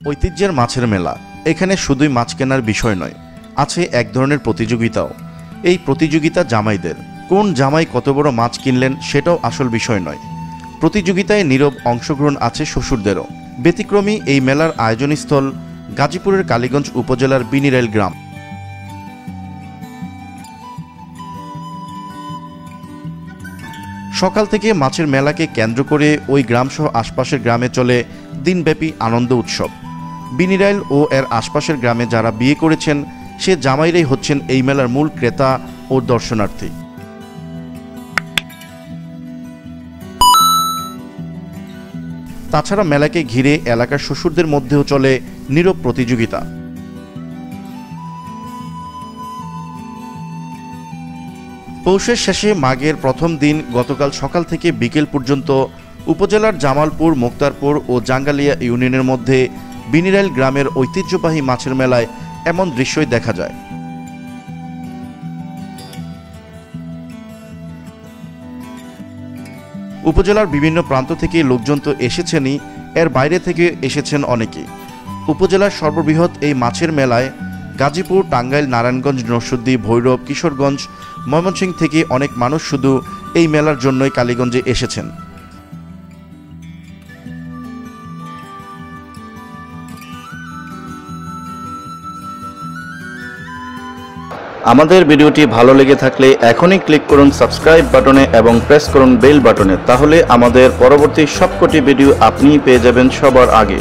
ঐতিহ্যের মাছের মেলা। এখানে শুধুই মাছ কেনার বিষয় নয়, আছে এক ধরনের প্রতিযোগিতাও। এই প্রতিযোগিতা জামাইদের, কোন জামাই কত বড় মাছ কিনলেন সেটাও আসল বিষয় নয়। প্রতিযোগিতায় নীরব অংশগ্রহণ আছে শ্বশুরদেরও। ব্যতিক্রমী এই মেলার আয়োজনস্থল গাজীপুরের কালীগঞ্জ উপজেলার বিনিরাইল গ্রাম। সকাল থেকে মাছের মেলাকে কেন্দ্র করে ওই গ্রামসহ আশপাশের গ্রামে চলে দিনব্যাপী আনন্দ উৎসব। বিনিরাইল ও এর আশপাশের গ্রামে যারা বিয়ে করেছেন সে জামাইরাই হচ্ছেন এই মেলার মূল ক্রেতা ও দর্শনার্থী। তাছাড়া মেলাকে ঘিরে এলাকার শ্বশুরদের মধ্যেও চলে নীরব প্রতিযোগিতা। পৌষের শেষে মাঘের প্রথম দিন গতকাল সকাল থেকে বিকেল পর্যন্ত উপজেলার জামালপুর, মুক্তারপুর ও জাঙ্গালিয়া ইউনিয়নের মধ্যে বিনিরাইল গ্রামের ঐতিহ্যবাহী মাছের মেলায় এমন দৃশ্যই দেখা যায়। উপজেলার বিভিন্ন প্রান্ত থেকে লোকজন তো এসেছেনই, এর বাইরে থেকে এসেছেন অনেকে। উপজেলার সর্ববৃহৎ এই মাছের মেলায় গাজীপুর, টাঙ্গাইল, নারায়ণগঞ্জ, নরসিংদী, ভৈরব, কিশোরগঞ্জ, ময়মনসিংহ থেকে অনেক মানুষ শুধু এই মেলার জন্যই কালীগঞ্জে এসেছেন। আমাদের ভিডিওটি ভালো লেগে থাকলে এখনই ক্লিক করুন সাবস্ক্রাইব বাটনে এবং প্রেস করুন বেল বাটনে, তাহলে আমাদের পরবর্তী সবকটি ভিডিও আপনিই পেয়ে যাবেন সবার আগে।